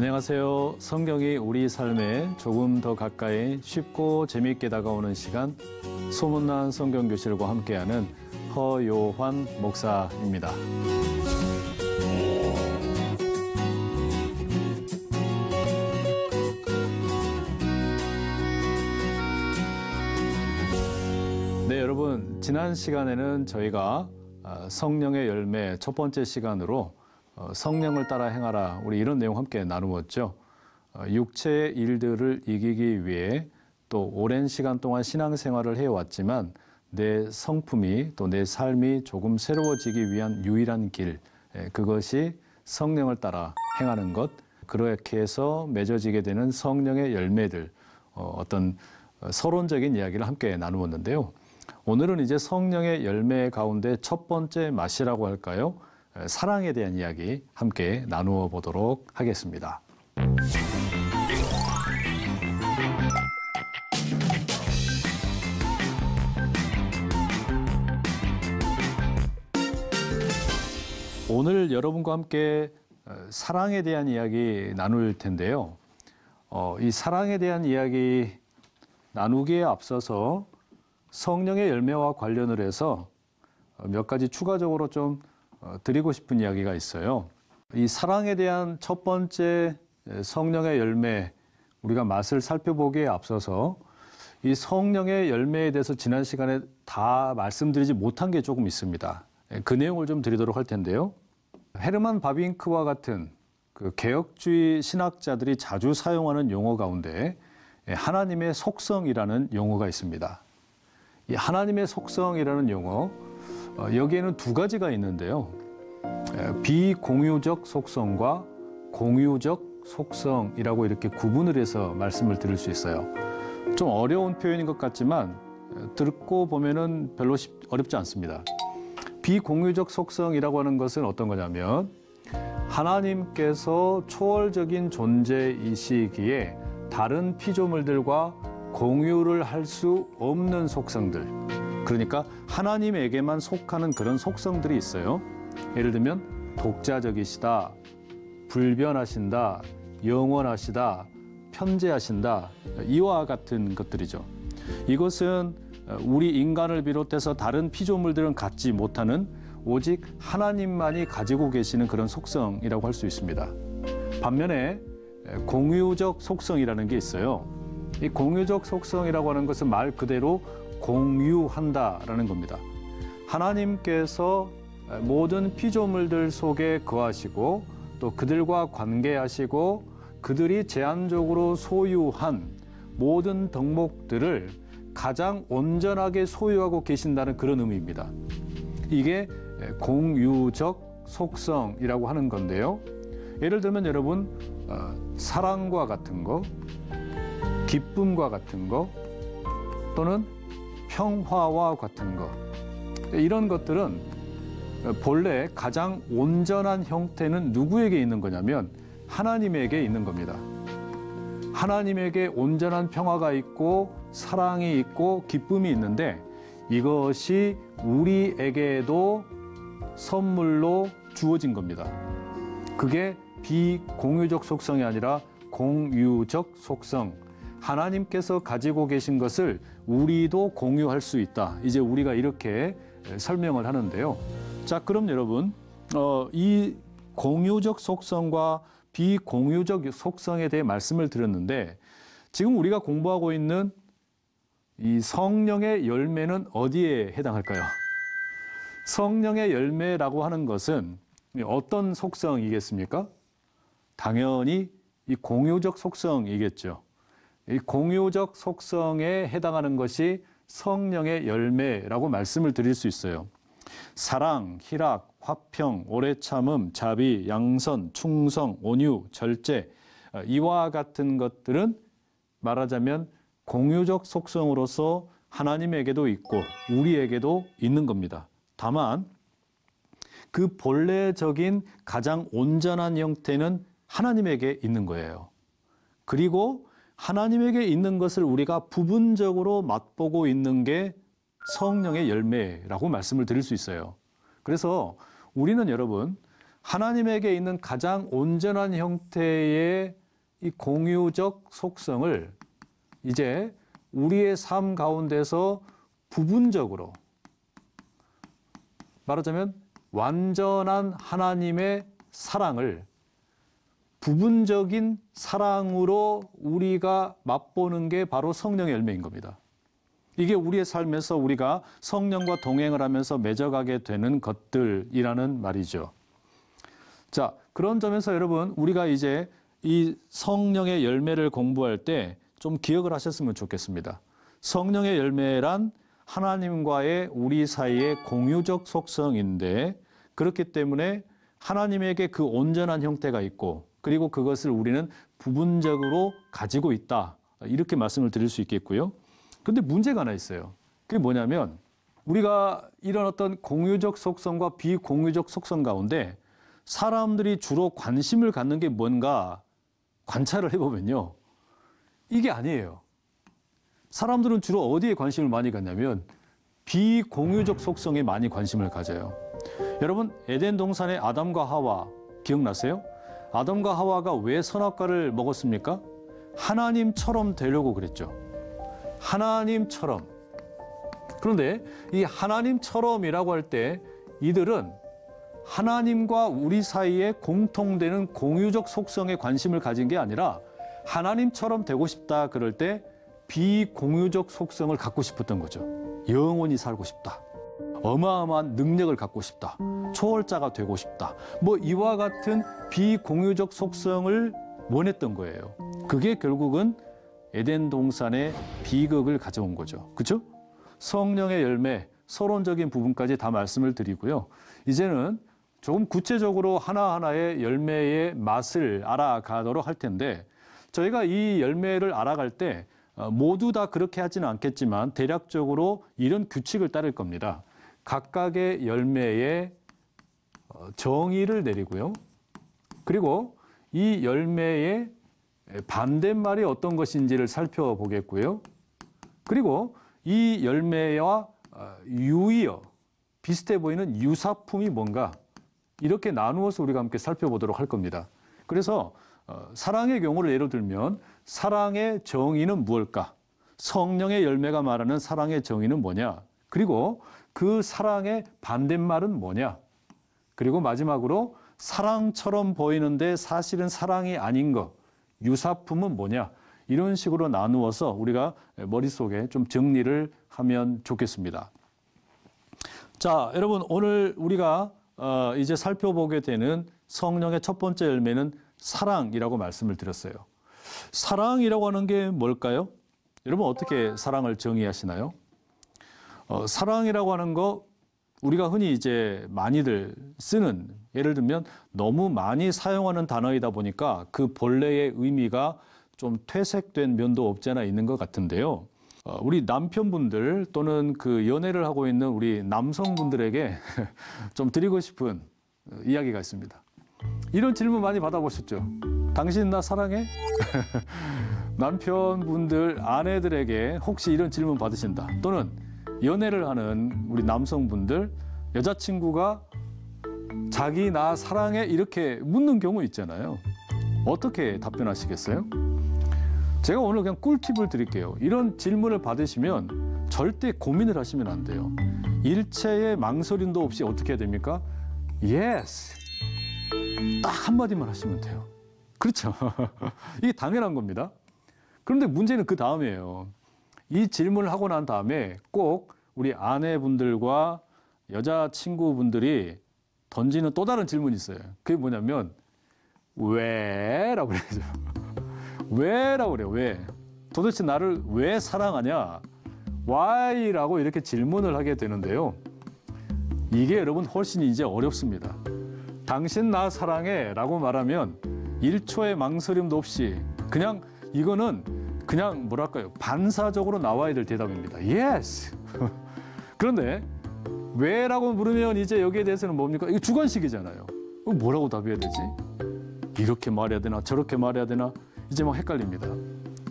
안녕하세요. 성경이 우리 삶에 조금 더 가까이 쉽고 재미있게 다가오는 시간, 소문난 성경교실과 함께하는 허요환 목사입니다. 네, 여러분, 지난 시간에는 저희가 성령의 열매 첫 번째 시간으로 성령을 따라 행하라, 우리 이런 내용 함께 나누었죠. 육체의 일들을 이기기 위해 또 오랜 시간 동안 신앙생활을 해왔지만 내 성품이 또 내 삶이 조금 새로워지기 위한 유일한 길, 그것이 성령을 따라 행하는 것, 그렇게 해서 맺어지게 되는 성령의 열매들, 어떤 서론적인 이야기를 함께 나누었는데요. 오늘은 이제 성령의 열매 가운데 첫 번째 맛이라고 할까요? 사랑에 대한 이야기 함께 나누어 보도록 하겠습니다. 오늘 여러분과 함께 사랑에 대한 이야기 나눌 텐데요. 이 사랑에 대한 이야기 나누기에 앞서서 성령의 열매와 관련을 해서 몇 가지 추가적으로 좀 드리고 싶은 이야기가 있어요. 이 사랑에 대한 첫 번째 성령의 열매, 우리가 맛을 살펴보기에 앞서서 이 성령의 열매에 대해서 지난 시간에 다 말씀드리지 못한 게 조금 있습니다. 그 내용을 좀 드리도록 할 텐데요. 헤르만 바빙크와 같은 그 개혁주의 신학자들이 자주 사용하는 용어 가운데 하나님의 속성이라는 용어가 있습니다. 이 하나님의 속성이라는 용어, 여기에는 두 가지가 있는데요. 비공유적 속성과 공유적 속성이라고 이렇게 구분을 해서 말씀을 드릴 수 있어요. 좀 어려운 표현인 것 같지만 듣고 보면은 별로 어렵지 않습니다. 비공유적 속성이라고 하는 것은 어떤 거냐면 하나님께서 초월적인 존재이시기에 다른 피조물들과 공유를 할 수 없는 속성들, 그러니까 하나님에게만 속하는 그런 속성들이 있어요. 예를 들면 독자적이시다, 불변하신다, 영원하시다, 편재하신다, 이와 같은 것들이죠. 이것은 우리 인간을 비롯해서 다른 피조물들은 갖지 못하는 오직 하나님만이 가지고 계시는 그런 속성이라고 할 수 있습니다. 반면에 공유적 속성이라는 게 있어요. 이 공유적 속성이라고 하는 것은 말 그대로 공유한다라는 겁니다. 하나님께서 모든 피조물들 속에 거하시고 또 그들과 관계하시고 그들이 제한적으로 소유한 모든 덕목들을 가장 온전하게 소유하고 계신다는 그런 의미입니다. 이게 공유적 속성이라고 하는 건데요. 예를 들면 여러분, 사랑과 같은 거, 기쁨과 같은 거, 또는 평화와 같은 것, 이런 것들은 본래 가장 온전한 형태는 누구에게 있는 거냐면 하나님에게 있는 겁니다. 하나님에게 온전한 평화가 있고 사랑이 있고 기쁨이 있는데 이것이 우리에게도 선물로 주어진 겁니다. 그게 비공유적 속성이 아니라 공유적 속성, 하나님께서 가지고 계신 것을 우리도 공유할 수 있다. 이제 우리가 이렇게 설명을 하는데요. 자, 그럼 여러분, 이 공유적 속성과 비공유적 속성에 대해 말씀을 드렸는데 지금 우리가 공부하고 있는 이 성령의 열매는 어디에 해당할까요? 성령의 열매라고 하는 것은 어떤 속성이겠습니까? 당연히 이 공유적 속성이겠죠. 이 공유적 속성에 해당하는 것이 성령의 열매라고 말씀을 드릴 수 있어요. 사랑, 희락, 화평, 오래 참음, 자비, 양선, 충성, 온유, 절제, 이와 같은 것들은 말하자면 공유적 속성으로서 하나님에게도 있고 우리에게도 있는 겁니다. 다만 그 본래적인 가장 온전한 형태는 하나님에게 있는 거예요. 그리고 하나님에게 있는 것을 우리가 부분적으로 맛보고 있는 게 성령의 열매라고 말씀을 드릴 수 있어요. 그래서 우리는 여러분, 하나님에게 있는 가장 온전한 형태의 이 공유적 속성을 이제 우리의 삶 가운데서 부분적으로, 말하자면 완전한 하나님의 사랑을 부분적인 사랑으로 우리가 맛보는 게 바로 성령의 열매인 겁니다. 이게 우리의 삶에서 우리가 성령과 동행을 하면서 맺어가게 되는 것들이라는 말이죠. 자, 그런 점에서 여러분, 우리가 이제 이 성령의 열매를 공부할 때 좀 기억을 하셨으면 좋겠습니다. 성령의 열매란 하나님과의 우리 사이의 공유적 속성인데, 그렇기 때문에 하나님에게 그 온전한 형태가 있고, 그리고 그것을 우리는 부분적으로 가지고 있다. 이렇게 말씀을 드릴 수 있겠고요. 근데 문제가 하나 있어요. 그게 뭐냐면, 우리가 이런 어떤 공유적 속성과 비공유적 속성 가운데 사람들이 주로 관심을 갖는 게 뭔가 관찰을 해보면요, 이게 아니에요. 사람들은 주로 어디에 관심을 많이 갖냐면 비공유적 속성에 많이 관심을 가져요. 여러분, 에덴 동산의 아담과 하와 기억나세요? 아담과 하와가 왜 선악과를 먹었습니까? 하나님처럼 되려고 그랬죠. 하나님처럼. 그런데 이 하나님처럼이라고 할 때 이들은 하나님과 우리 사이에 공통되는 공유적 속성에 관심을 가진 게 아니라 하나님처럼 되고 싶다 그럴 때 비공유적 속성을 갖고 싶었던 거죠. 영원히 살고 싶다. 어마어마한 능력을 갖고 싶다. 초월자가 되고 싶다. 뭐 이와 같은 비공유적 속성을 원했던 거예요. 그게 결국은 에덴 동산의 비극을 가져온 거죠. 그렇죠? 성령의 열매, 서론적인 부분까지 다 말씀을 드리고요. 이제는 조금 구체적으로 하나하나의 열매의 맛을 알아가도록 할 텐데, 저희가 이 열매를 알아갈 때 모두 다 그렇게 하지는 않겠지만 대략적으로 이런 규칙을 따를 겁니다. 각각의 열매의 정의를 내리고요. 그리고 이 열매의 반대말이 어떤 것인지를 살펴보겠고요. 그리고 이 열매와 유의어, 비슷해 보이는 유사품이 뭔가, 이렇게 나누어서 우리가 함께 살펴보도록 할 겁니다. 그래서 사랑의 경우를 예로 들면 사랑의 정의는 무엇일까? 성령의 열매가 말하는 사랑의 정의는 뭐냐? 그리고 그 사랑의 반대말은 뭐냐? 그리고 마지막으로 사랑처럼 보이는데 사실은 사랑이 아닌 것, 유사품은 뭐냐? 이런 식으로 나누어서 우리가 머릿속에 좀 정리를 하면 좋겠습니다. 자, 여러분, 오늘 우리가 이제 살펴보게 되는 성령의 첫 번째 열매는 사랑이라고 말씀을 드렸어요. 사랑이라고 하는 게 뭘까요? 여러분, 어떻게 사랑을 정의하시나요? 사랑이라고 하는 거 우리가 흔히 이제 많이들 쓰는, 예를 들면 너무 많이 사용하는 단어이다 보니까 그 본래의 의미가 좀 퇴색된 면도 없지 않아 있는 것 같은데요. 우리 남편분들 또는 그 연애를 하고 있는 우리 남성분들에게 좀 드리고 싶은 이야기가 있습니다. 이런 질문 많이 받아보셨죠? 당신 나 사랑해? 남편분들, 아내들에게 혹시 이런 질문 받으신다. 또는 연애를 하는 우리 남성분들, 여자친구가 자기 나 사랑해? 이렇게 묻는 경우 있잖아요. 어떻게 답변하시겠어요? 제가 오늘 그냥 꿀팁을 드릴게요. 이런 질문을 받으시면 절대 고민을 하시면 안 돼요. 일체의 망설임도 없이 어떻게 해야 됩니까? Yes! 딱 한마디만 하시면 돼요. 그렇죠? 이게 당연한 겁니다. 그런데 문제는 그 다음이에요. 이 질문을 하고 난 다음에 꼭 우리 아내분들과 여자친구분들이 던지는 또 다른 질문이 있어요. 그게 뭐냐면 왜? 라고 그러죠. 왜? 라고 그래요. 왜? 도대체 나를 왜 사랑하냐? Why? 라고 이렇게 질문을 하게 되는데요. 이게 여러분 훨씬 이제 어렵습니다. 당신 나 사랑해 라고 말하면 1초의 망설임도 없이 그냥 이거는 그냥 뭐랄까요, 반사적으로 나와야 될 대답입니다. Yes. 그런데 왜? 라고 물으면 이제 여기에 대해서는 뭡니까? 이거 주관식이잖아요. 뭐라고 답해야 되지? 이렇게 말해야 되나 저렇게 말해야 되나 이제 막 헷갈립니다.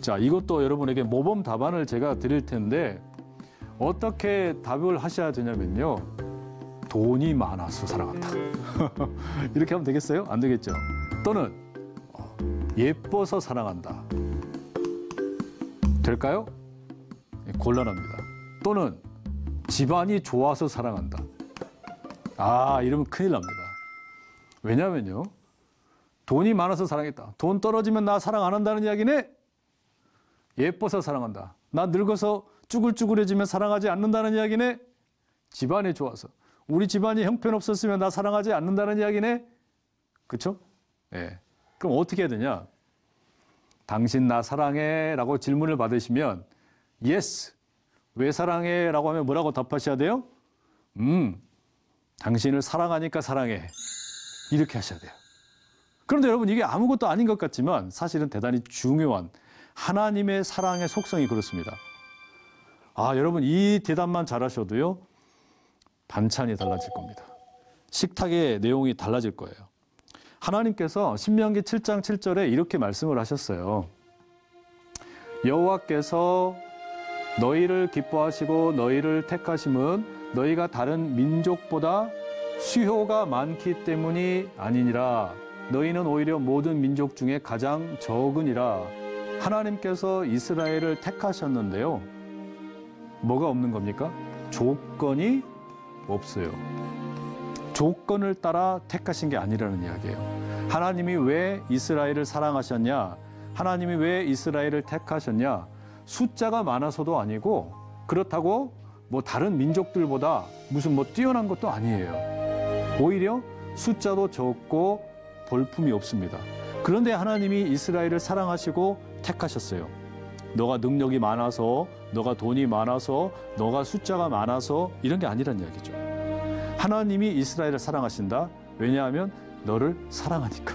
자, 이것도 여러분에게 모범 답안을 제가 드릴 텐데 어떻게 답을 하셔야 되냐면요. 돈이 많아서 사랑한다. 이렇게 하면 되겠어요? 안 되겠죠. 또는 예뻐서 사랑한다. 될까요? 곤란합니다. 또는 집안이 좋아서 사랑한다. 이러면 큰일 납니다. 왜냐면요. 돈이 많아서 사랑했다. 돈 떨어지면 나 사랑 안 한다는 이야기네? 예뻐서 사랑한다. 나 늙어서 쭈글쭈글해지면 사랑하지 않는다는 이야기네? 집안이 좋아서. 우리 집안이 형편없었으면 나 사랑하지 않는다는 이야기네? 그쵸? 예. 그럼 어떻게 해야 되냐? 당신 나 사랑해? 라고 질문을 받으시면 yes. 왜 사랑해? 라고 하면 뭐라고 답하셔야 돼요? 당신을 사랑하니까 사랑해. 이렇게 하셔야 돼요. 그런데 여러분 이게 아무것도 아닌 것 같지만 사실은 대단히 중요한 하나님의 사랑의 속성이 그렇습니다. 여러분 이 대답만 잘하셔도요. 반찬이 달라질 겁니다. 식탁의 내용이 달라질 거예요. 하나님께서 신명기 7장 7절에 이렇게 말씀을 하셨어요. 여호와께서 너희를 기뻐하시고 너희를 택하심은 너희가 다른 민족보다 수효가 많기 때문이 아니니라. 너희는 오히려 모든 민족 중에 가장 적으니라. 하나님께서 이스라엘을 택하셨는데요. 뭐가 없는 겁니까? 조건이 없어요. 조건을 따라 택하신 게 아니라는 이야기예요. 하나님이 왜 이스라엘을 사랑하셨냐? 하나님이 왜 이스라엘을 택하셨냐? 숫자가 많아서도 아니고 그렇다고 뭐 다른 민족들보다 무슨 뛰어난 것도 아니에요. 오히려 숫자도 적고 볼품이 없습니다. 그런데 하나님이 이스라엘을 사랑하시고 택하셨어요. 너가 능력이 많아서, 너가 돈이 많아서, 너가 숫자가 많아서 이런 게 아니란 이야기죠. 하나님이 이스라엘을 사랑하신다. 왜냐하면 너를 사랑하니까.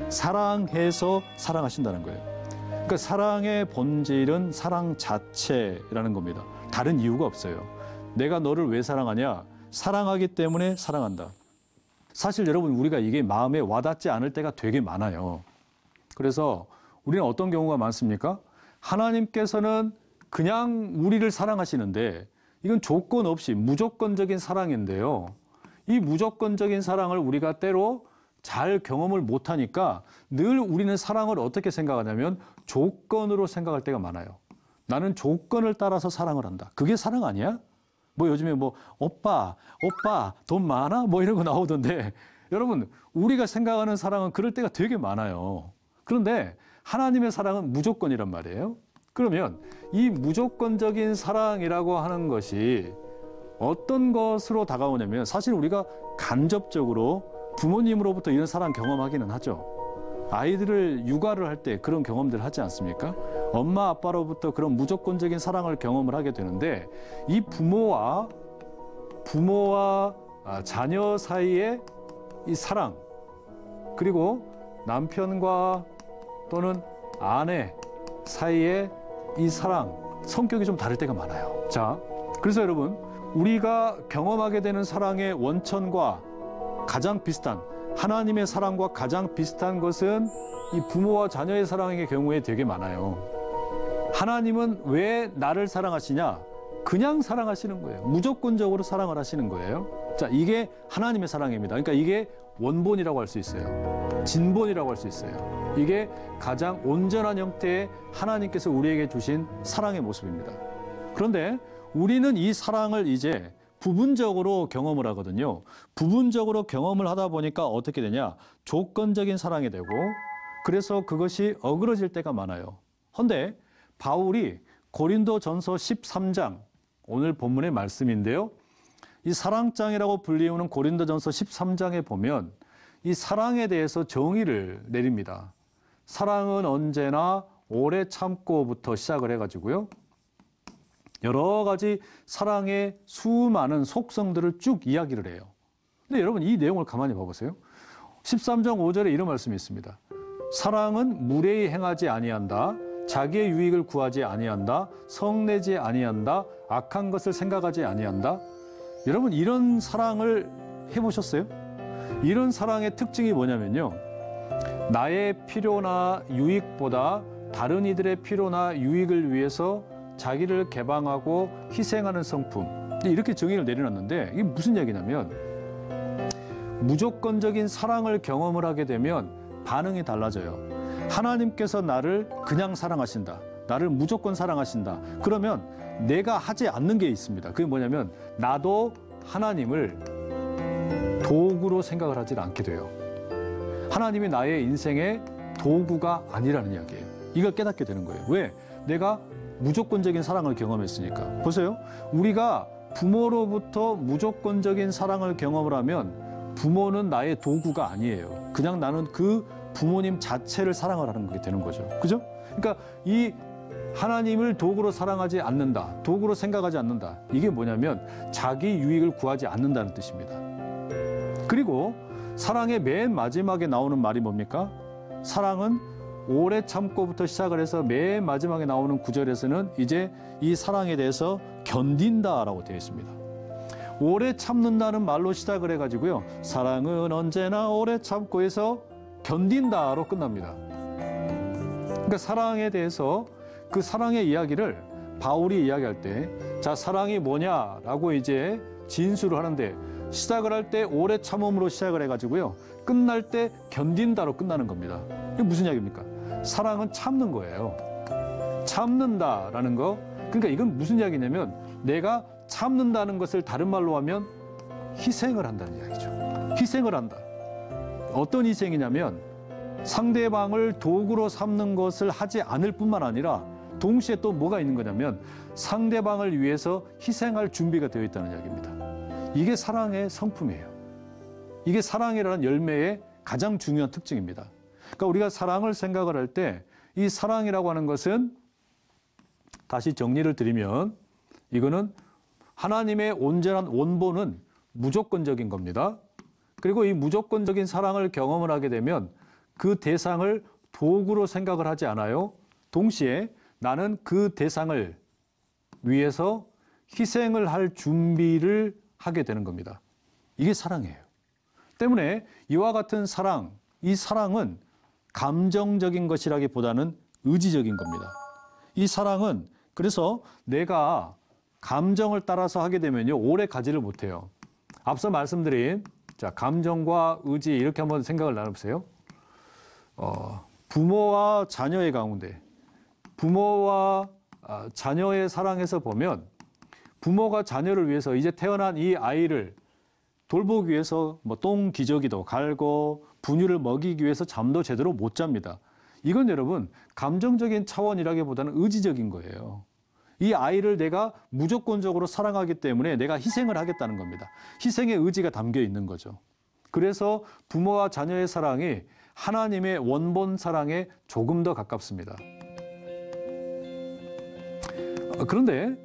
사랑해서 사랑하신다는 거예요. 그러니까 사랑의 본질은 사랑 자체라는 겁니다. 다른 이유가 없어요. 내가 너를 왜 사랑하냐? 사랑하기 때문에 사랑한다. 사실 여러분 우리가 이게 마음에 와닿지 않을 때가 되게 많아요. 그래서 우리는 어떤 경우가 많습니까? 하나님께서는 그냥 우리를 사랑하시는데 이건 조건 없이 무조건적인 사랑인데요. 이 무조건적인 사랑을 우리가 때로 잘 경험을 못하니까 늘 우리는 사랑을 어떻게 생각하냐면 조건으로 생각할 때가 많아요. 나는 조건을 따라서 사랑을 한다. 그게 사랑 아니야? 요즘에 오빠 돈 많아? 이런 거 나오던데 여러분 우리가 생각하는 사랑은 그럴 때가 되게 많아요. 그런데 하나님의 사랑은 무조건이란 말이에요. 그러면 이 무조건적인 사랑이라고 하는 것이 어떤 것으로 다가오냐면 사실 우리가 간접적으로 부모님으로부터 이런 사랑 경험하기는 하죠. 아이들을 육아를 할 때 그런 경험들 하지 않습니까? 엄마 아빠로부터 그런 무조건적인 사랑을 경험을 하게 되는데 이 부모와 자녀 사이의 이 사랑 그리고 남편과 또는 아내 사이의 이 사랑 성격이 좀 다를 때가 많아요. 자, 그래서 여러분 우리가 경험하게 되는 사랑의 원천과 가장 비슷한 하나님의 사랑과 가장 비슷한 것은 이 부모와 자녀의 사랑의 경우에 되게 많아요. 하나님은 왜 나를 사랑하시냐? 그냥 사랑하시는 거예요. 무조건적으로 사랑을 하시는 거예요. 자, 이게 하나님의 사랑입니다. 그러니까 이게 원본이라고 할 수 있어요. 진본이라고 할 수 있어요. 이게 가장 온전한 형태의 하나님께서 우리에게 주신 사랑의 모습입니다. 그런데 우리는 이 사랑을 이제 부분적으로 경험을 하거든요. 부분적으로 경험을 하다 보니까 어떻게 되냐? 조건적인 사랑이 되고 그래서 그것이 어그러질 때가 많아요. 그런데 바울이 고린도전서 13장 오늘 본문의 말씀인데요. 이 사랑장이라고 불리우는 고린도전서 13장에 보면 이 사랑에 대해서 정의를 내립니다. 사랑은 언제나 오래 참고부터 시작을 해가지고요. 여러 가지 사랑의 수많은 속성들을 쭉 이야기를 해요. 근데 여러분 이 내용을 가만히 봐보세요. 13장 5절에 이런 말씀이 있습니다. 사랑은 무례히 행하지 아니한다. 자기의 유익을 구하지 아니한다. 성내지 아니한다. 악한 것을 생각하지 아니한다. 여러분 이런 사랑을 해보셨어요? 이런 사랑의 특징이 뭐냐면요. 나의 필요나 유익보다 다른 이들의 필요나 유익을 위해서 자기를 개방하고 희생하는 성품. 이렇게 정의를 내려놨는데 이게 무슨 얘기냐면 무조건적인 사랑을 경험을 하게 되면 반응이 달라져요. 하나님께서 나를 그냥 사랑하신다. 나를 무조건 사랑하신다. 그러면 내가 하지 않는 게 있습니다. 그게 뭐냐면 나도 하나님을 도구로 생각을 하지 않게 돼요. 하나님이 나의 인생의 도구가 아니라는 이야기예요. 이걸 깨닫게 되는 거예요. 왜? 내가 무조건적인 사랑을 경험했으니까. 보세요. 우리가 부모로부터 무조건적인 사랑을 경험을 하면 부모는 나의 도구가 아니에요. 그냥 나는 그 부모님 자체를 사랑을 하는 게 되는 거죠. 그죠? 그러니까 이 하나님을 도구로 사랑하지 않는다. 도구로 생각하지 않는다. 이게 뭐냐면 자기 유익을 구하지 않는다는 뜻입니다. 그리고 사랑의 맨 마지막에 나오는 말이 뭡니까? 사랑은 오래 참고부터 시작을 해서 맨 마지막에 나오는 구절에서는 이제 이 사랑에 대해서 견딘다라고 되어 있습니다. 오래 참는다는 말로 시작을 해가지고요. 사랑은 언제나 오래 참고 해서 견딘다로 끝납니다. 그러니까 사랑에 대해서 그 사랑의 이야기를 바울이 이야기할 때, 자, 사랑이 뭐냐라고 이제 진술을 하는데 시작을 할 때 오래 참음으로 시작을 해가지고요. 끝날 때 견딘다로 끝나는 겁니다. 이게 무슨 이야기입니까? 사랑은 참는 거예요. 참는다라는 거. 그러니까 이건 무슨 이야기냐면 내가 참는다는 것을 다른 말로 하면 희생을 한다는 이야기죠. 희생을 한다. 어떤 희생이냐면 상대방을 도구로 삼는 것을 하지 않을 뿐만 아니라 동시에 또 뭐가 있는 거냐면 상대방을 위해서 희생할 준비가 되어 있다는 이야기입니다. 이게 사랑의 성품이에요. 이게 사랑이라는 열매의 가장 중요한 특징입니다. 그러니까 우리가 사랑을 생각을 할 때 이 사랑이라고 하는 것은 다시 정리를 드리면 이거는 하나님의 온전한 원본은 무조건적인 겁니다. 그리고 이 무조건적인 사랑을 경험을 하게 되면 그 대상을 도구로 생각을 하지 않아요. 동시에 나는 그 대상을 위해서 희생을 할 준비를 하게 되는 겁니다. 이게 사랑이에요. 때문에 이와 같은 사랑, 이 사랑은 감정적인 것이라기보다는 의지적인 겁니다. 이 사랑은 그래서 내가 감정을 따라서 하게 되면요, 오래 가지를 못해요. 앞서 말씀드린 자, 감정과 의지 이렇게 한번 생각을 나눠보세요. 부모와 자녀의 가운데 부모와 자녀의 사랑에서 보면 부모가 자녀를 위해서 이제 태어난 이 아이를 돌보기 위해서 뭐 똥 기저귀도 갈고 분유를 먹이기 위해서 잠도 제대로 못 잡니다. 이건 여러분 감정적인 차원이라기보다는 의지적인 거예요. 이 아이를 내가 무조건적으로 사랑하기 때문에 내가 희생을 하겠다는 겁니다. 희생의 의지가 담겨 있는 거죠. 그래서 부모와 자녀의 사랑이 하나님의 원본 사랑에 조금 더 가깝습니다. 그런데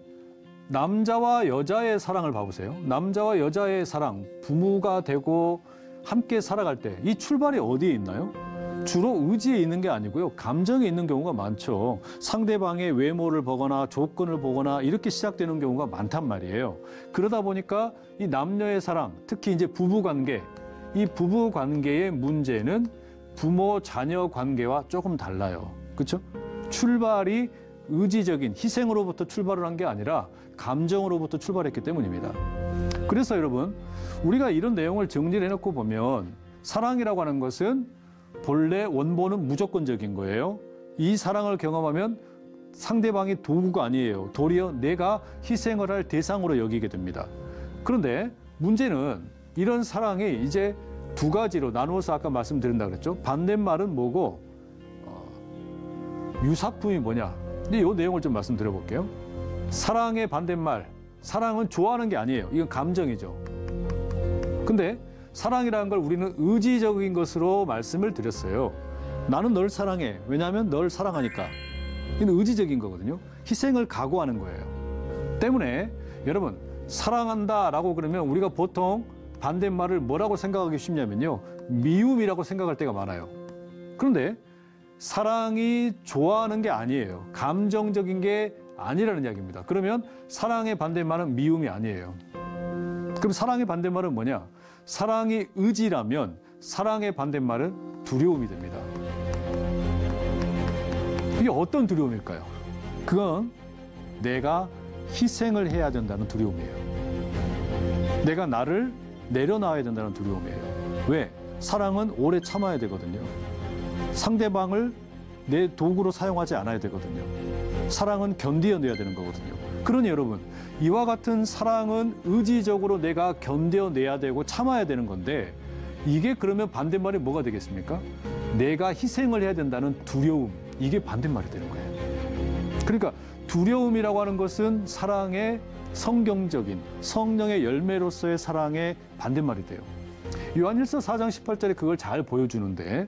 남자와 여자의 사랑을 봐보세요. 남자와 여자의 사랑, 부부가 되고 함께 살아갈 때 이 출발이 어디에 있나요? 주로 의지에 있는 게 아니고요. 감정에 있는 경우가 많죠. 상대방의 외모를 보거나 조건을 보거나 이렇게 시작되는 경우가 많단 말이에요. 그러다 보니까 이 남녀의 사랑, 특히 이제 부부관계, 이 부부관계의 문제는 부모, 자녀 관계와 조금 달라요. 그렇죠? 출발이 의지적인 희생으로부터 출발을 한 게 아니라 감정으로부터 출발했기 때문입니다. 그래서 여러분, 우리가 이런 내용을 정리를 해놓고 보면 사랑이라고 하는 것은 본래 원본은 무조건적인 거예요. 이 사랑을 경험하면 상대방이 도구가 아니에요. 도리어 내가 희생을 할 대상으로 여기게 됩니다. 그런데 문제는 이런 사랑이 이제 두 가지로 나누어서 아까 말씀드린다고 그랬죠. 반대말은 뭐고 유사품이 뭐냐. 근데 이 내용을 좀 말씀드려볼게요. 사랑의 반대말, 사랑은 좋아하는 게 아니에요. 이건 감정이죠. 근데 사랑이라는 걸 우리는 의지적인 것으로 말씀을 드렸어요. 나는 널 사랑해. 왜냐하면 널 사랑하니까. 이건 의지적인 거거든요. 희생을 각오하는 거예요. 때문에 여러분, 사랑한다라고 그러면 우리가 보통 반대말을 뭐라고 생각하기 쉽냐면요. 미움이라고 생각할 때가 많아요. 그런데 사랑이 좋아하는 게 아니에요. 감정적인 게 아니라는 이야기입니다. 그러면 사랑의 반대말은 미움이 아니에요. 그럼 사랑의 반대말은 뭐냐? 사랑이 의지라면 사랑의 반대말은 두려움이 됩니다. 이게 어떤 두려움일까요? 그건 내가 희생을 해야 된다는 두려움이에요. 내가 나를 내려놔야 된다는 두려움이에요. 왜? 사랑은 오래 참아야 되거든요. 상대방을 내 도구로 사용하지 않아야 되거든요. 사랑은 견디어내야 되는 거거든요. 그러니 여러분, 이와 같은 사랑은 의지적으로 내가 견뎌내야 되고 참아야 되는 건데, 이게 그러면 반대말이 뭐가 되겠습니까? 내가 희생을 해야 된다는 두려움, 이게 반대말이 되는 거예요. 그러니까 두려움이라고 하는 것은 사랑의 성경적인 성령의 열매로서의 사랑의 반대말이 돼요. 요한일서 4장 18절에 그걸 잘 보여주는데,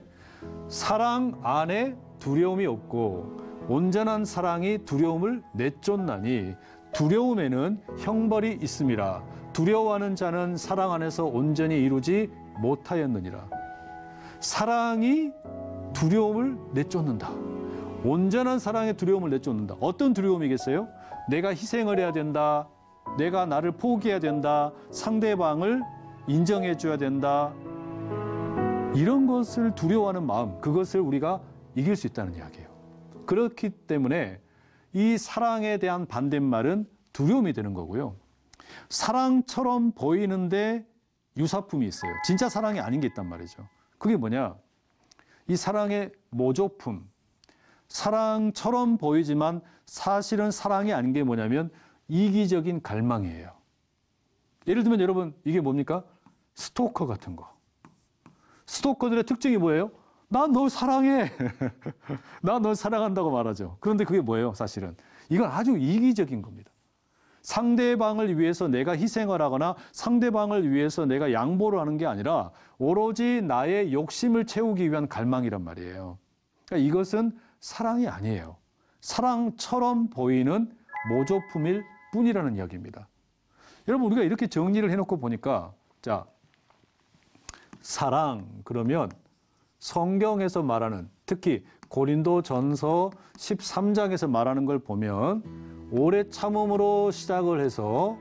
사랑 안에 두려움이 없고 온전한 사랑이 두려움을 내쫓나니 두려움에는 형벌이 있음이라. 두려워하는 자는 사랑 안에서 온전히 이루지 못하였느니라. 사랑이 두려움을 내쫓는다. 온전한 사랑의 두려움을 내쫓는다. 어떤 두려움이겠어요? 내가 희생을 해야 된다. 내가 나를 포기해야 된다. 상대방을 인정해 줘야 된다. 이런 것을 두려워하는 마음, 그것을 우리가 이길 수 있다는 이야기예요. 그렇기 때문에 이 사랑에 대한 반대말은 두려움이 되는 거고요. 사랑처럼 보이는데 유사품이 있어요. 진짜 사랑이 아닌 게 있단 말이죠. 그게 뭐냐? 이 사랑의 모조품. 사랑처럼 보이지만 사실은 사랑이 아닌 게 뭐냐면 이기적인 갈망이에요. 예를 들면 여러분, 이게 뭡니까? 스토커 같은 거. 스토커들의 특징이 뭐예요? 난 널 사랑해. 난 널 사랑한다고 말하죠. 그런데 그게 뭐예요, 사실은? 이건 아주 이기적인 겁니다. 상대방을 위해서 내가 희생을 하거나 상대방을 위해서 내가 양보를 하는 게 아니라 오로지 나의 욕심을 채우기 위한 갈망이란 말이에요. 그러니까 이것은 사랑이 아니에요. 사랑처럼 보이는 모조품일 뿐이라는 이야기입니다. 여러분, 우리가 이렇게 정리를 해놓고 보니까, 자, 사랑 그러면 성경에서 말하는, 특히 고린도전서 13장에서 말하는 걸 보면 오래 참음으로 시작을 해서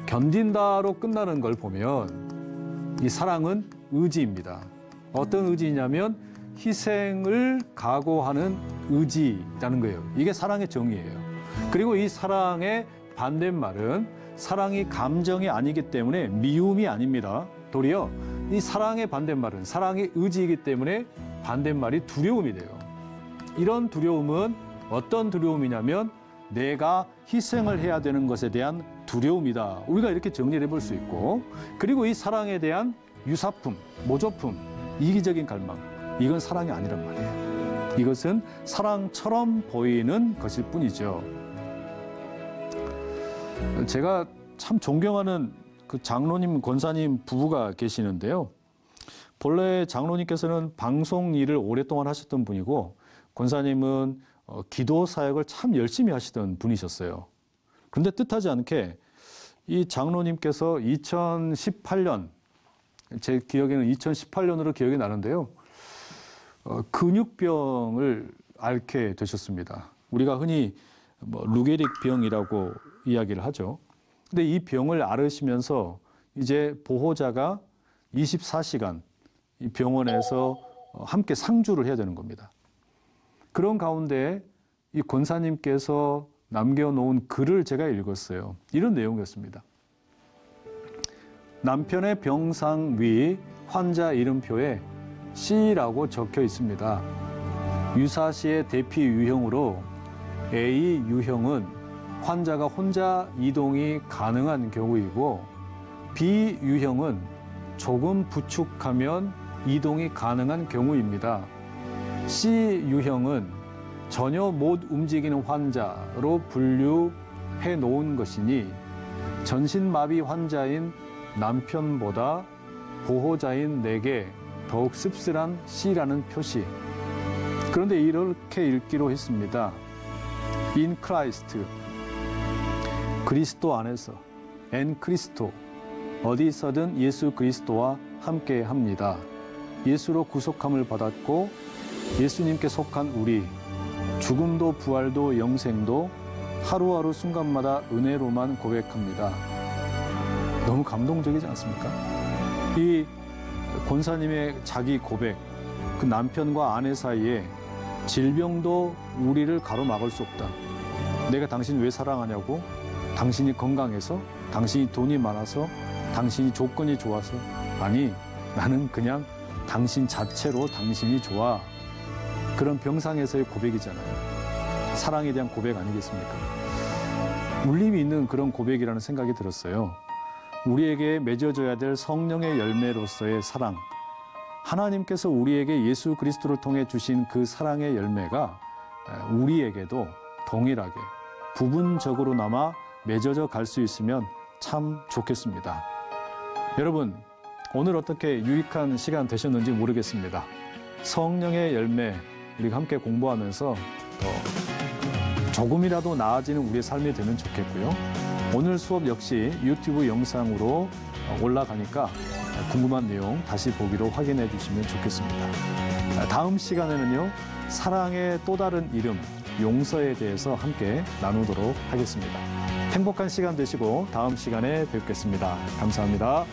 견딘다로 끝나는 걸 보면 이 사랑은 의지입니다. 어떤 의지냐면 희생을 각오하는 의지라는 거예요. 이게 사랑의 정의예요. 그리고 이 사랑의 반대말은 사랑이 감정이 아니기 때문에 미움이 아닙니다. 도리어 이 사랑의 반대말은 사랑의 의지이기 때문에 반대말이 두려움이 돼요. 이런 두려움은 어떤 두려움이냐면 내가 희생을 해야 되는 것에 대한 두려움이다. 우리가 이렇게 정리를 해볼 수 있고, 그리고 이 사랑에 대한 유사품, 모조품, 이기적인 갈망, 이건 사랑이 아니란 말이에요. 이것은 사랑처럼 보이는 것일 뿐이죠. 제가 참 존경하는 그 장로님, 권사님 부부가 계시는데요. 본래 장로님께서는 방송 일을 오랫동안 하셨던 분이고, 권사님은 기도 사역을 참 열심히 하시던 분이셨어요. 그런데 뜻하지 않게 이 장로님께서 2018년, 제 기억에는 2018년으로 기억이 나는데요. 근육병을 앓게 되셨습니다. 우리가 흔히 루게릭 병이라고 이야기를 하죠. 근데 이 병을 앓으시면서 이제 보호자가 24시간 이 병원에서 함께 상주를 해야 되는 겁니다. 그런 가운데 이 권사님께서 남겨놓은 글을 제가 읽었어요. 이런 내용이었습니다. 남편의 병상 위 환자 이름표에 C라고 적혀 있습니다. 유사시의 대피 유형으로 A 유형은 환자가 혼자 이동이 가능한 경우이고, B 유형은 조금 부축하면 이동이 가능한 경우입니다. C 유형은 전혀 못 움직이는 환자로 분류해 놓은 것이니 전신마비 환자인 남편보다 보호자인 내게 더욱 씁쓸한 C라는 표시. 그런데 이렇게 읽기로 했습니다. In Christ, 그리스도 안에서, 엔 크리스토, 어디서든 예수 그리스도와 함께 합니다. 예수로 구속함을 받았고 예수님께 속한 우리, 죽음도 부활도 영생도 하루하루 순간마다 은혜로만 고백합니다. 너무 감동적이지 않습니까? 이 권사님의 자기 고백, 그 남편과 아내 사이에 질병도 우리를 가로막을 수 없다. 내가 당신 왜 사랑하냐고? 당신이 건강해서? 당신이 돈이 많아서, 당신이 조건이 좋아서, 아니, 나는 그냥 당신 자체로 당신이 좋아. 그런 병상에서의 고백이잖아요. 사랑에 대한 고백 아니겠습니까? 울림이 있는 그런 고백이라는 생각이 들었어요. 우리에게 맺어져야 될 성령의 열매로서의 사랑, 하나님께서 우리에게 예수 그리스도를 통해 주신 그 사랑의 열매가 우리에게도 동일하게 부분적으로나마 맺어져 갈 수 있으면 참 좋겠습니다. 여러분, 오늘 어떻게 유익한 시간 되셨는지 모르겠습니다. 성령의 열매, 우리가 함께 공부하면서 조금이라도 나아지는 우리의 삶이 되면 좋겠고요. 오늘 수업 역시 유튜브 영상으로 올라가니까 궁금한 내용 다시 보기로 확인해 주시면 좋겠습니다. 다음 시간에는요, 사랑의 또 다른 이름, 용서에 대해서 함께 나누도록 하겠습니다. 행복한 시간 되시고 다음 시간에 뵙겠습니다. 감사합니다.